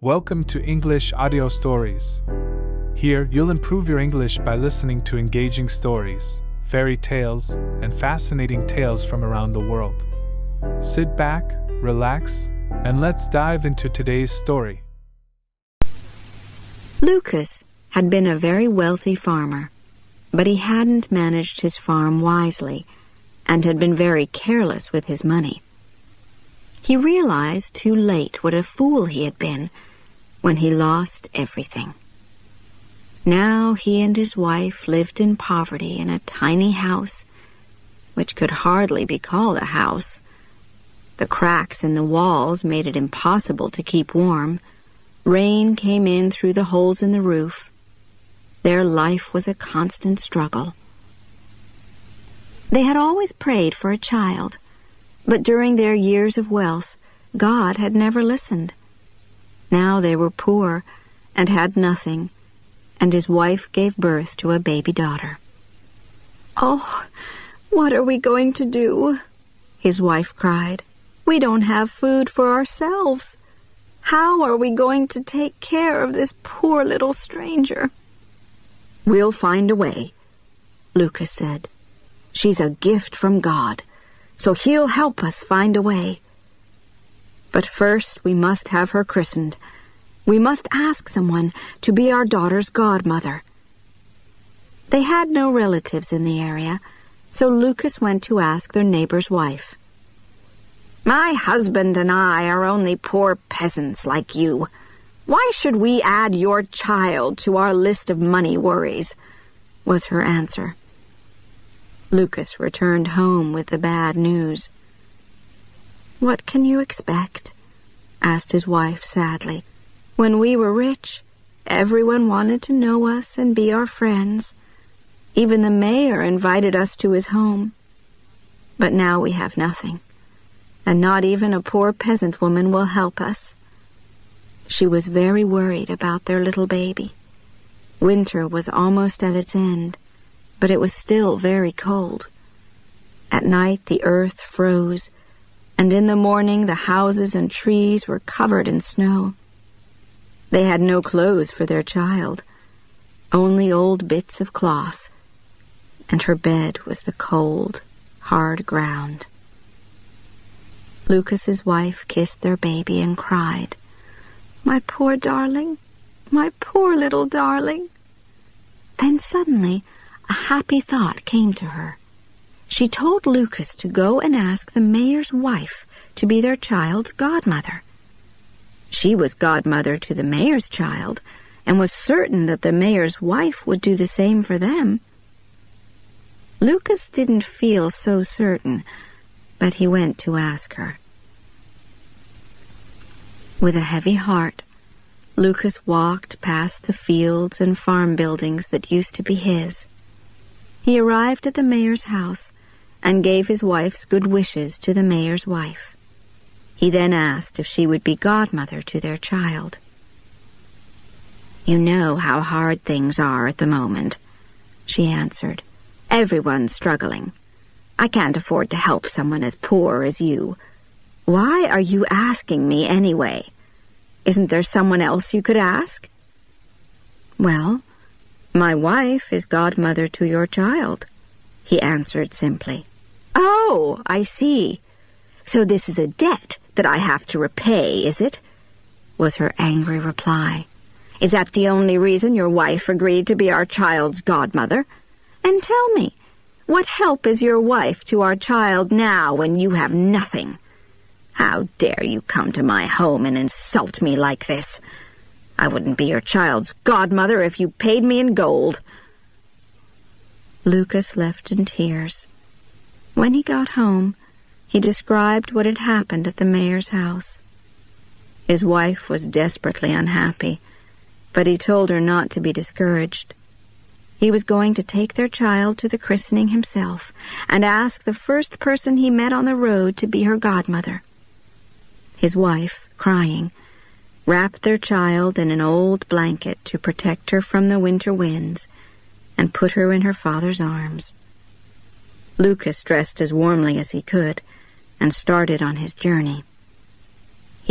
Welcome to English Audio Stories. Here, you'll improve your English by listening to engaging stories, fairy tales, and fascinating tales from around the world. Sit back, relax, and let's dive into today's story. Lucas had been a very wealthy farmer, but he hadn't managed his farm wisely and had been very careless with his money. He realized too late what a fool he had been when he lost everything. Now he and his wife lived in poverty in a tiny house, which could hardly be called a house. The cracks in the walls made it impossible to keep warm. Rain came in through the holes in the roof. Their life was a constant struggle. They had always prayed for a child, but during their years of wealth, God had never listened. Now they were poor and had nothing, and his wife gave birth to a baby daughter. "Oh, what are we going to do?" his wife cried. "We don't have food for ourselves. How are we going to take care of this poor little stranger?" "We'll find a way," Lucas said. "She's a gift from God, so He'll help us find a way. But first we must have her christened. We must ask someone to be our daughter's godmother." They had no relatives in the area, so Lucas went to ask their neighbor's wife. "My husband and I are only poor peasants like you. Why should we add your child to our list of money worries?" was her answer. Lucas returned home with the bad news. "What can you expect?" asked his wife sadly. "When we were rich, everyone wanted to know us and be our friends. Even the mayor invited us to his home. But now we have nothing, and not even a poor peasant woman will help us." She was very worried about their little baby. Winter was almost at its end, but it was still very cold. At night the earth froze, and in the morning the houses and trees were covered in snow. They had no clothes for their child, only old bits of cloth, and her bed was the cold, hard ground. Lucas's wife kissed their baby and cried, "My poor darling, my poor little darling." Then suddenly a happy thought came to her. She told Lucas to go and ask the mayor's wife to be their child's godmother. She was godmother to the mayor's child and was certain that the mayor's wife would do the same for them. Lucas didn't feel so certain, but he went to ask her. With a heavy heart, Lucas walked past the fields and farm buildings that used to be his. He arrived at the mayor's house and gave his wife's good wishes to the mayor's wife. He then asked if she would be godmother to their child. "You know how hard things are at the moment," she answered. "Everyone's struggling. I can't afford to help someone as poor as you. Why are you asking me anyway? Isn't there someone else you could ask?" "Well, my wife is godmother to your child," he answered simply. "Oh, I see. So this is a debt that I have to repay, is it?" was her angry reply. "Is that the only reason your wife agreed to be our child's godmother? And tell me, what help is your wife to our child now when you have nothing? How dare you come to my home and insult me like this? I wouldn't be your child's godmother if you paid me in gold." Lucas left in tears. When he got home, he described what had happened at the mayor's house. His wife was desperately unhappy, but he told her not to be discouraged. He was going to take their child to the christening himself and ask the first person he met on the road to be her godmother. His wife, crying, wrapped their child in an old blanket to protect her from the winter winds and put her in her father's arms. Lucas dressed as warmly as he could and started on his journey.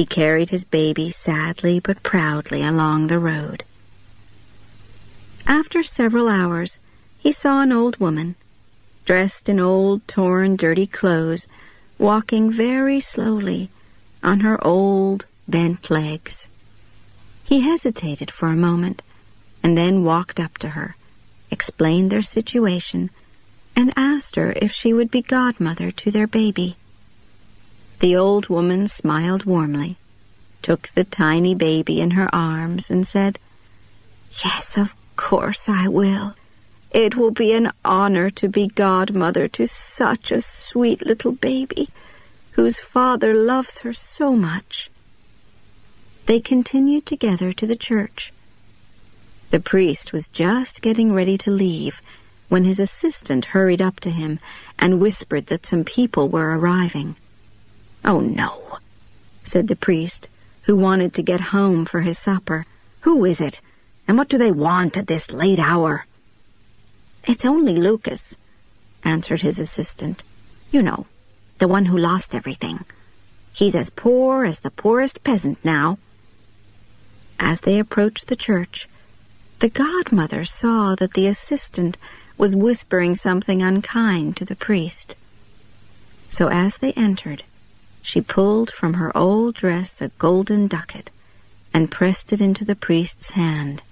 He carried his baby sadly but proudly along the road. After several hours, he saw an old woman, dressed in old, torn, dirty clothes, walking very slowly on her old, bent legs. He hesitated for a moment and then walked up to her, explained their situation, and asked her if she would be godmother to their baby. The old woman smiled warmly, took the tiny baby in her arms, and said, "Yes, of course I will. It will be an honor to be godmother to such a sweet little baby, whose father loves her so much." They continued together to the church. The priest was just getting ready to leave when his assistant hurried up to him and whispered that some people were arriving. "Oh, no," said the priest, who wanted to get home for his supper. "Who is it, and what do they want at this late hour?" "It's only Lucas," answered his assistant. "You know, the one who lost everything. He's as poor as the poorest peasant now." As they approached the church, the godmother saw that the assistant was whispering something unkind to the priest. So as they entered, she pulled from her old dress a golden ducat and pressed it into the priest's hand.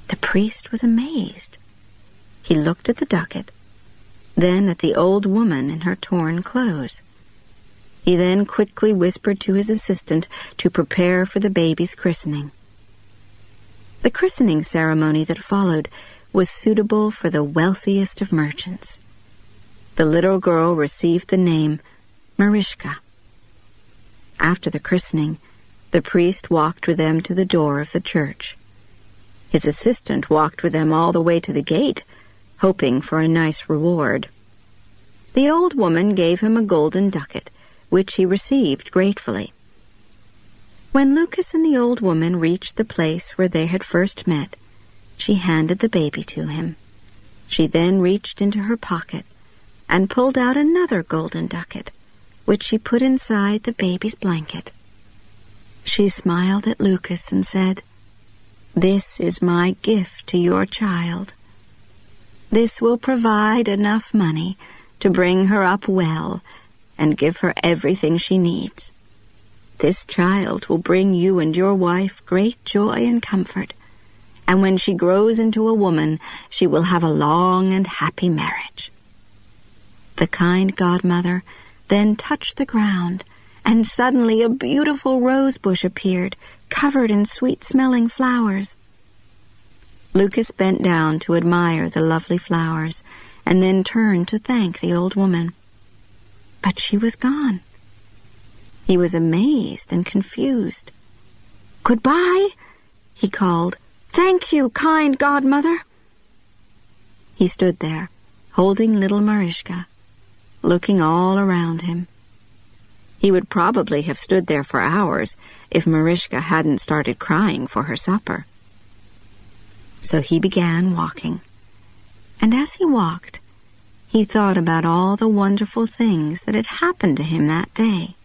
The priest was amazed. He looked at the ducat, then at the old woman in her torn clothes. He then quickly whispered to his assistant to prepare for the baby's christening. The christening ceremony that followed was suitable for the wealthiest of merchants. The little girl received the name Marischka. After the christening, the priest walked with them to the door of the church. His assistant walked with them all the way to the gate, hoping for a nice reward. The old woman gave him a golden ducat, which he received gratefully. When Lucas and the old woman reached the place where they had first met, she handed the baby to him. She then reached into her pocket and pulled out another golden ducat, which she put inside the baby's blanket. She smiled at Lucas and said, "This is my gift to your child. This will provide enough money to bring her up well and give her everything she needs. This child will bring you and your wife great joy and comfort, and when she grows into a woman, she will have a long and happy marriage." The kind godmother then touched the ground, and suddenly a beautiful rose bush appeared, covered in sweet-smelling flowers. Lucas bent down to admire the lovely flowers, and then turned to thank the old woman. But she was gone. He was amazed and confused. "Goodbye," he called. "Thank you, kind godmother." He stood there, holding little Marischka, looking all around him. He would probably have stood there for hours if Marischka hadn't started crying for her supper. So he began walking, and as he walked, he thought about all the wonderful things that had happened to him that day.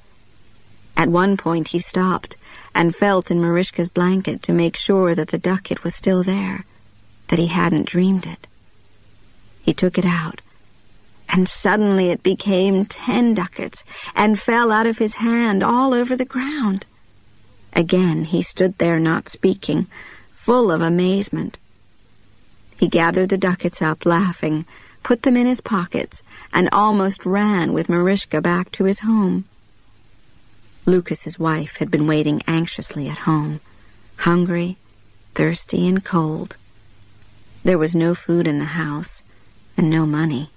At one point he stopped and felt in Marischka's blanket to make sure that the ducat was still there, that he hadn't dreamed it. He took it out, and suddenly it became 10 ducats and fell out of his hand all over the ground. Again he stood there not speaking, full of amazement. He gathered the ducats up, laughing, put them in his pockets, and almost ran with Marischka back to his home. Lucas's wife had been waiting anxiously at home, hungry, thirsty, and cold. There was no food in the house, and no money.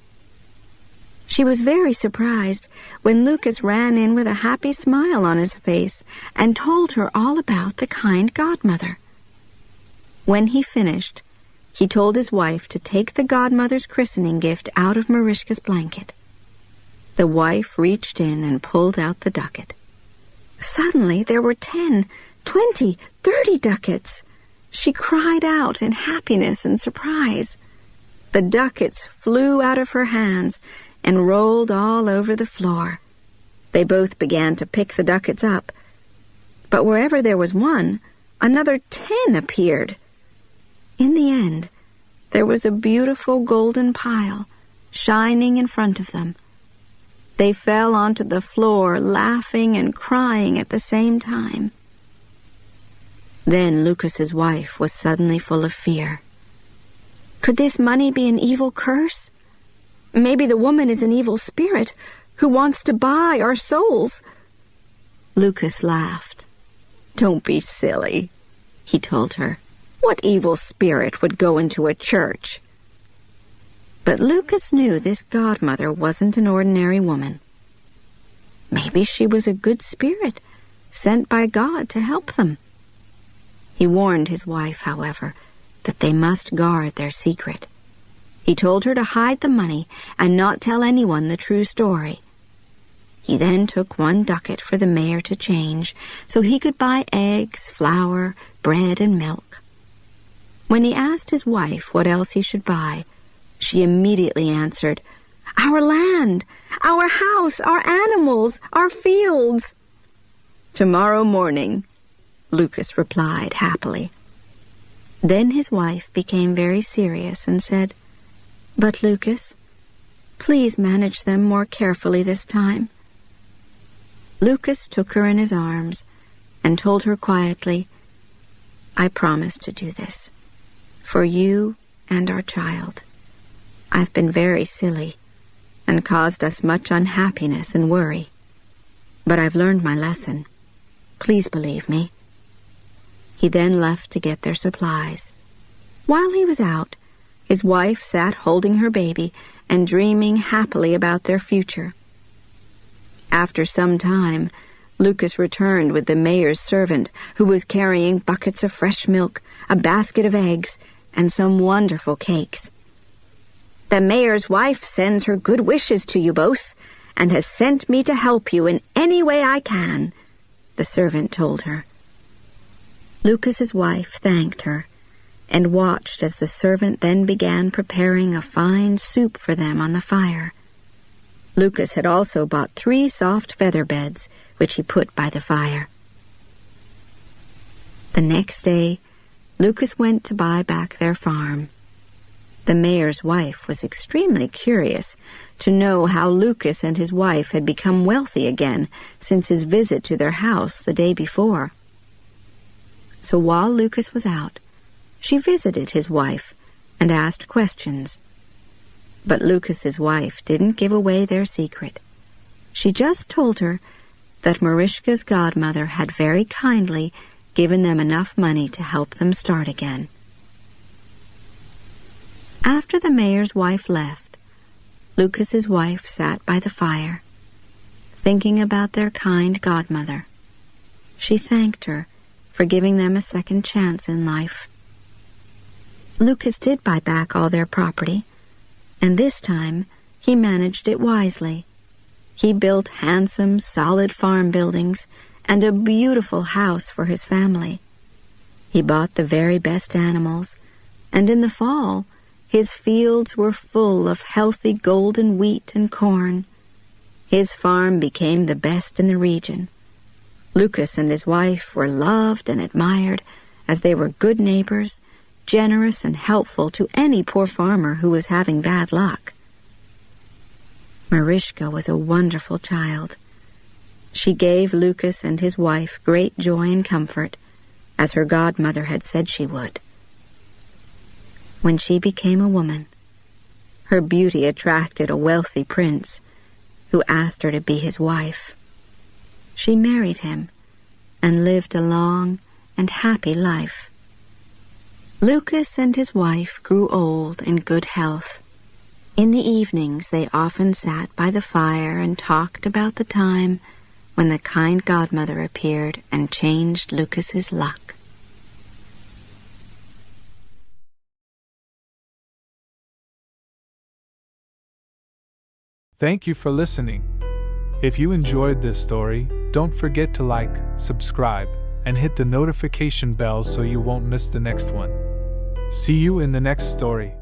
She was very surprised when Lucas ran in with a happy smile on his face and told her all about the kind godmother. When he finished, he told his wife to take the godmother's christening gift out of Marischka's blanket. The wife reached in and pulled out the ducat. Suddenly there were 10, 20, 30 ducats. She cried out in happiness and surprise. The ducats flew out of her hands and rolled all over the floor. They both began to pick the ducats up, But wherever there was one, another 10 appeared. In the end, there was a beautiful golden pile shining in front of them. They fell onto the floor, laughing and crying at the same time. Then Lucas's wife was suddenly full of fear. Could this money be an evil curse? Maybe the woman is an evil spirit who wants to buy our souls. Lucas laughed. Don't be silly, he told her. What evil spirit would go into a church? But Lucas knew this godmother wasn't an ordinary woman. Maybe she was a good spirit, sent by God to help them. He warned his wife, however, that they must guard their secret. He told her to hide the money and not tell anyone the true story. He then took 1 ducat for the mayor to change so he could buy eggs, flour, bread, and milk. When he asked his wife what else he should buy, she immediately answered, "Our land, our house, our animals, our fields." "Tomorrow morning," Lucas replied happily. Then his wife became very serious and said, "But Lucas, please manage them more carefully this time." Lucas took her in his arms and told her quietly, "I promise to do this, for you and our child. I've been very silly and caused us much unhappiness and worry. But I've learned my lesson. Please believe me." He then left to get their supplies. While he was out, his wife sat holding her baby and dreaming happily about their future. After some time, Lucas returned with the mayor's servant, who was carrying buckets of fresh milk, a basket of eggs, and some wonderful cakes. "The mayor's wife sends her good wishes to you both, and has sent me to help you in any way I can," the servant told her. Lucas's wife thanked her and watched as the servant then began preparing a fine soup for them on the fire. Lucas had also bought 3 soft feather beds, which he put by the fire. The next day, Lucas went to buy back their farm. The mayor's wife was extremely curious to know how Lucas and his wife had become wealthy again since his visit to their house the day before. So while Lucas was out, she visited his wife and asked questions. But Lucas's wife didn't give away their secret. She just told her that Marishka's godmother had very kindly given them enough money to help them start again. After the mayor's wife left, Lucas's wife sat by the fire, thinking about their kind godmother. She thanked her for giving them a second chance in life. Lucas did buy back all their property, and this time he managed it wisely. He built handsome, solid farm buildings and a beautiful house for his family. He bought the very best animals, and in the fall, his fields were full of healthy golden wheat and corn. His farm became the best in the region. Lucas and his wife were loved and admired as they were good neighbors, generous and helpful to any poor farmer who was having bad luck. Marishka was a wonderful child. She gave Lucas and his wife great joy and comfort, as her godmother had said she would. When she became a woman, her beauty attracted a wealthy prince who asked her to be his wife. She married him and lived a long and happy life. Lucas and his wife grew old in good health. In the evenings, they often sat by the fire and talked about the time when the kind godmother appeared and changed Lucas's luck. Thank you for listening. If you enjoyed this story, don't forget to like, subscribe, and hit the notification bell so you won't miss the next one. See you in the next story.